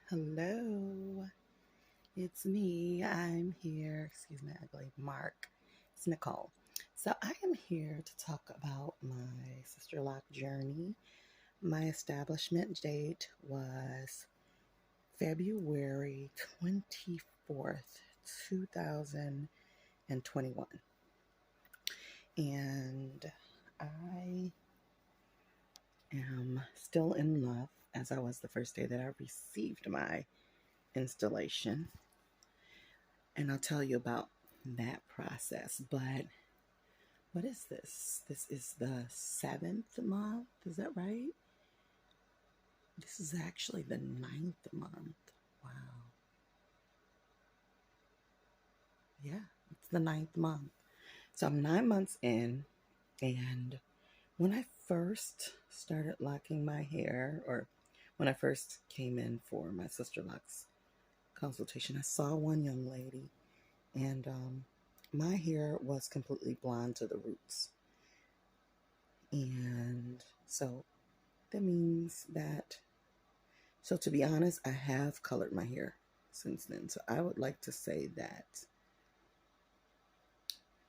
Hello, it's me. I'm here. Excuse my ugly mark. It's Nicole. So, I am here to talk about my sister lock journey. My establishment date was February 24th, 2021. And I am still in love, as I was the first day that I received my installation. And I'll tell you about that process. But what is this? This is the seventh month. Is that right? This is actually the ninth month. Wow. Yeah, it's the ninth month. So I'm 9 months in. And when I first started locking my hair, or when I first came in for my sister locks consultation, I saw one young lady, and my hair was completely blonde to the roots. And so that means that, so to be honest, I have colored my hair since then. So I would like to say that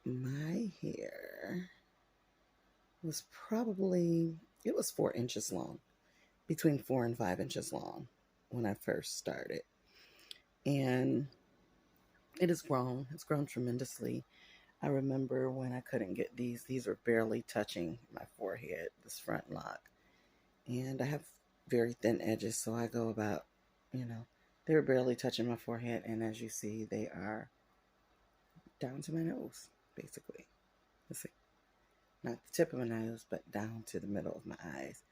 my hair was probably, it was 4 inches long, between 4 and 5 inches long when I first started. And it has grown, it's grown tremendously. I remember when I couldn't get these were barely touching my forehead, this front lock. And I have very thin edges, so I go about, they were barely touching my forehead, and as you see, they are down to my nose, basically. Let's see, not the tip of my nose, but down to the middle of my eyes,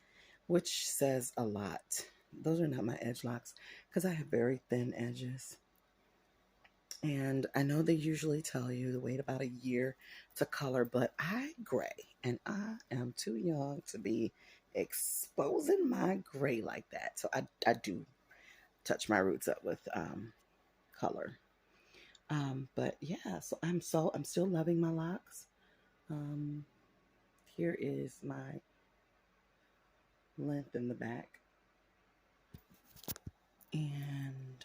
which says a lot. Those are not my edge locks because I have very thin edges. And I know they usually tell you to wait about a year to color, but I gray and I am too young to be exposing my gray like that. So I do touch my roots up with color. But yeah, I'm still loving my locks. Um, Here is my length in the back. And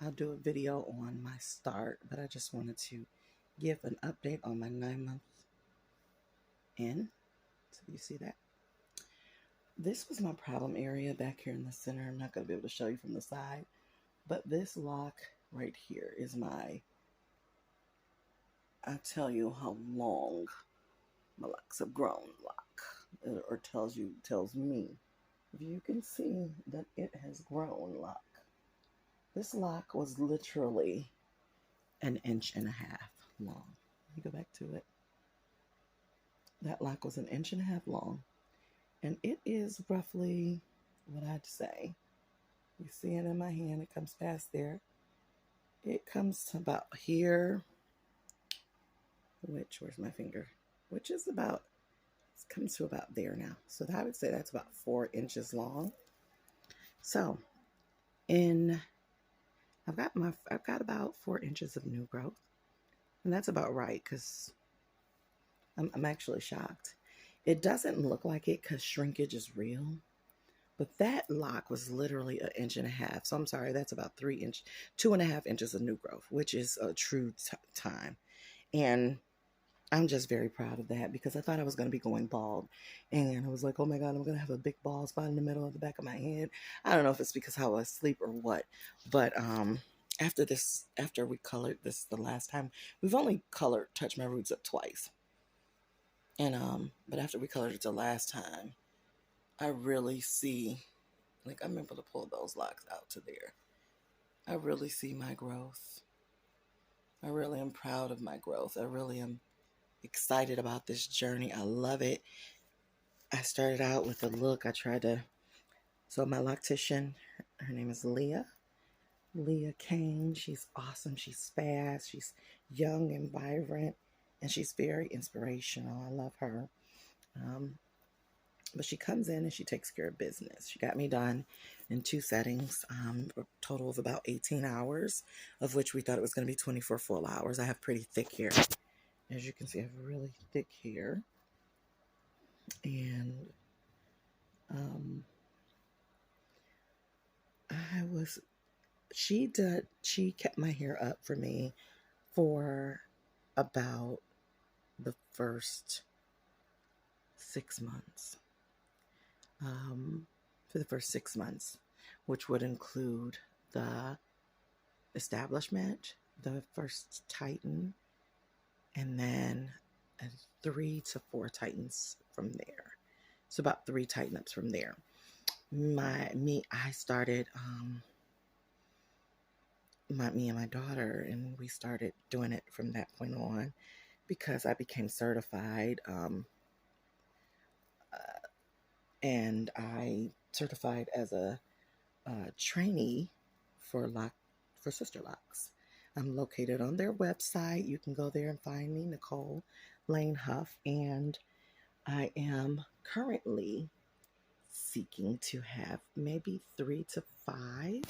I'll do a video on my start, but I just wanted to give an update on my 9 month in. So you see that? This was my problem area back here in the center. I'm not going to be able to show you from the side, but this lock right here is I'll tell you how long my locks have grown lock, or tells me. If you can see that it has grown lock. This lock was literally an inch and a half long. Let me go back to it. That lock was an inch and a half long, and it is roughly what I'd say. You see it in my hand, it comes past there. It comes to about here, where's my finger? Which is about, it comes to about there now. So I would say that's about 4 inches long. So I've got about 4 inches of new growth. And that's about right, because I'm actually shocked. It doesn't look like it because shrinkage is real. But that lock was literally an inch and a half. So I'm sorry, that's about 2.5 inches of new growth, which is a true time. And I'm just very proud of that because I thought I was going to be going bald. And I was like, oh my God, I'm going to have a big bald spot in the middle of the back of my head. I don't know if it's because how I sleep or what. But after we colored this the last time, we've only touched my roots up twice. And but after we colored it the last time, I really see, like, I'm able to pull those locks out to there. I really see my growth. I really am proud of my growth. I really am excited about this journey. I love it. I started out with a look. So my loctician, her name is Leah Kane. She's awesome. She's fast. She's young and vibrant. And she's very inspirational. I love her. But she comes in and she takes care of business. She got me done in 2 settings, a total of about 18 hours, of which we thought it was going to be 24 full hours. I have pretty thick hair. As you can see, I have really thick hair. And, um, was, she kept my hair up for me for about the first 6 months. Um, for the first 6 months, which would include the establishment, the first Titan, and then 3 to 4 Titans from there. So about 3 tighten-ups from there. I started me and my daughter, and we started doing it from that point on because I became certified, and I certified as a trainee for SisterLocks. I'm located on their website. You can go there and find me, Nicole Lane Huff, and I am currently seeking to have maybe 3 to 5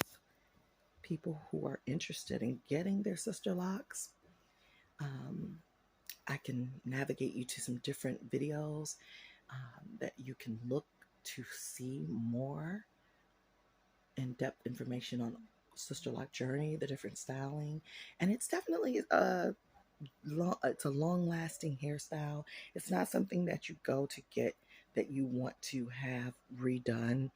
people who are interested in getting their SisterLocks. I can navigate you to some different videos that you can look to see more in-depth information on SisterLock journey, the different styling, and it's definitely it's a long-lasting hairstyle. It's not something that you go to get that you want to have redone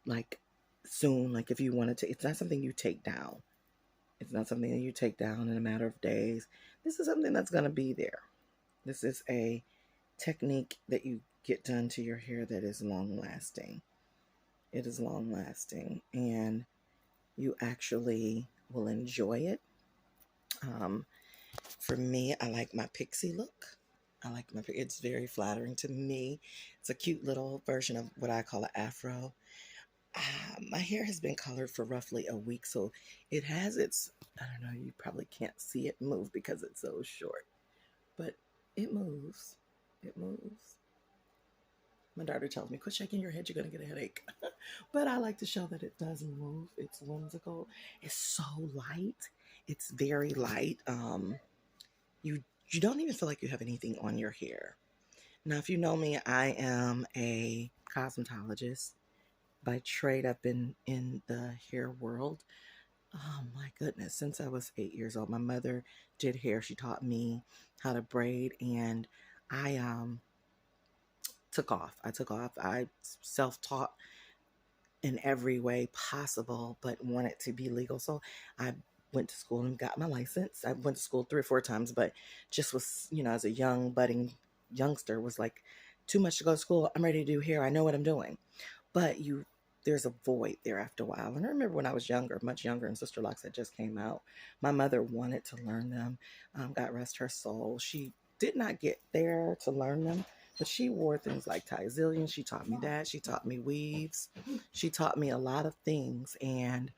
like soon. Like if you wanted to, it's not something you take down. It's not something that you take down in a matter of days. This is something that's going to be there. This is a technique that you get done to your hair that is long-lasting. It is long-lasting, and you actually will enjoy it. For me, I like my pixie look. It's very flattering to me. It's a cute little version of what I call an afro. My hair has been colored for roughly a week, so it has its, I don't know, you probably can't see it move because it's so short, but it moves. It moves. My daughter tells me, quit shaking your head, you're going to get a headache. But I like to show that it does move. It's whimsical. It's so light. It's very light. You don't even feel like you have anything on your hair. Now, if you know me, I am a cosmetologist. By trade, I've been in the hair world. Oh my goodness, since I was 8 years old. My mother did hair. She taught me how to braid, and I took off. I self-taught in every way possible, but wanted to be legal. So I went to school and got my license. I went to school 3 or 4 times, but just was, as a young budding youngster, was like, too much to go to school. I'm ready to do hair. I know what I'm doing. But there's a void there after a while. And I remember when I was younger, much younger, and SisterLocks had just came out, my mother wanted to learn them. God rest her soul. She did not get there to learn them, but she wore things like Tyzillion. She taught me that. She taught me weaves. She taught me a lot of things. And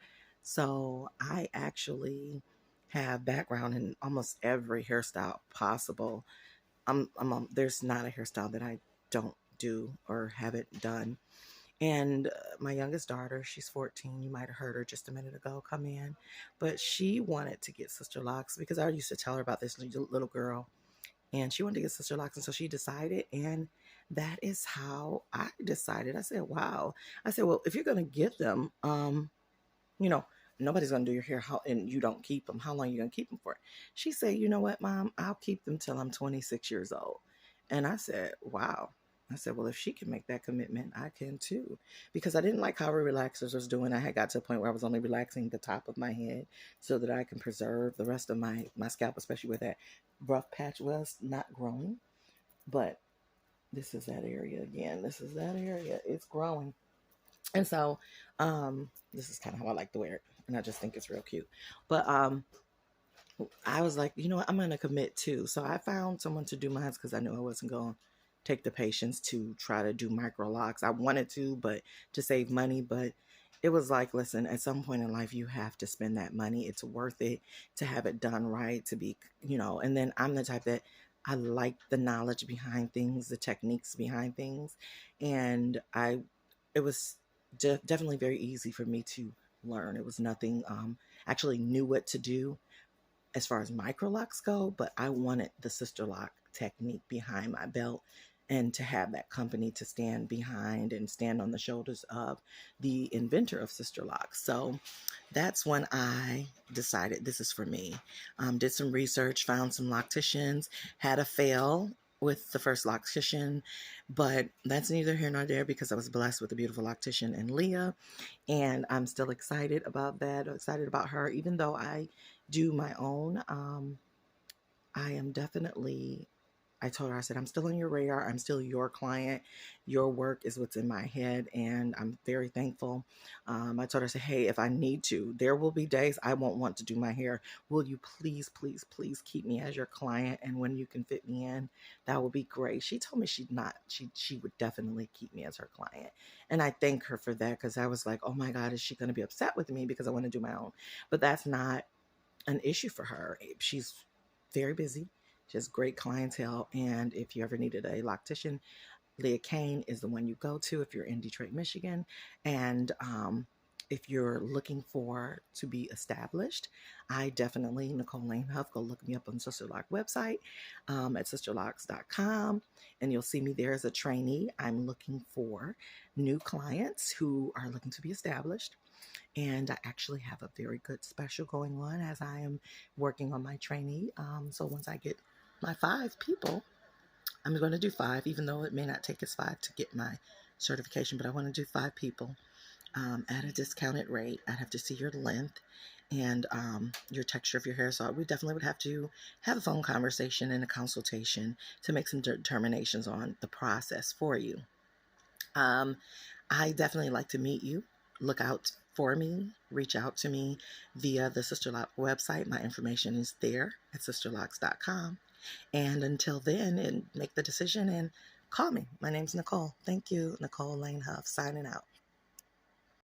so I actually have background in almost every hairstyle possible. There's not a hairstyle that I don't do or haven't done. And my youngest daughter, she's 14. You might have heard her just a minute ago come in. But she wanted to get SisterLocks because I used to tell her about this little girl. And she wanted to get SisterLocks. And so she decided. And that is how I decided. I said, wow. I said, well, if you're going to get them, you know, nobody's going to do your hair and you don't keep them. How long are you going to keep them for? She said, you know what, Mom? I'll keep them till I'm 26 years old. And I said, wow. I said, well, if she can make that commitment, I can too. Because I didn't like how her relaxers was doing. I had got to a point where I was only relaxing the top of my head so that I can preserve the rest of my scalp, especially where that rough patch was not growing. But this is that area again. This is that area. It's growing. And so this is kind of how I like to wear it. And I just think it's real cute. But I was like, you know what? I'm going to commit too. So I found someone to do mine because I knew I wasn't going to take the patience to try to do micro locks. I wanted to, but to save money. But it was like, listen, at some point in life, you have to spend that money. It's worth it to have it done right, to be, and then I'm the type that I like the knowledge behind things, the techniques behind things. And it was definitely very easy for me to learn. It was nothing, actually knew what to do as far as micro locks go, but I wanted the SisterLock technique behind my belt and to have that company to stand behind and stand on the shoulders of the inventor of SisterLocks. So that's when I decided this is for me. Did some research, found some locticians, had a fail with the first loctician, but that's neither here nor there because I was blessed with a beautiful loctician in Leah, and I'm still excited about that, excited about her, even though I do my own. I am definitely, I told her, I said, I'm still on your radar. I'm still your client. Your work is what's in my head, and I'm very thankful. I told her, I said, hey, if I need to, there will be days I won't want to do my hair. Will you please, please, please keep me as your client? And when you can fit me in, that would be great. She told me she would definitely keep me as her client. And I thank her for that because I was like, oh my God, is she going to be upset with me because I want to do my own? But that's not an issue for her. She's very busy. She has great clientele. And if you ever needed a loctician, Leah Kane is the one you go to if you're in Detroit, Michigan. And if you're looking for to be established, I definitely, Nicole Lane Huff, go look me up on SisterLock website at SisterLocks.com. And you'll see me there as a trainee. I'm looking for new clients who are looking to be established. And I actually have a very good special going on as I am working on my trainee. So once I get my 5 people, I'm going to do 5, even though it may not take us 5 to get my certification, but I want to do 5 people at a discounted rate. I'd have to see your length and your texture of your hair. So we definitely would have to have a phone conversation and a consultation to make some determinations on the process for you. I definitely like to meet you. Look out for me. Reach out to me via the SisterLock website. My information is there at SisterLocks.com. And until then, and make the decision and call me. My name's Nicole. Thank you, Nicole Lane Huff, signing out.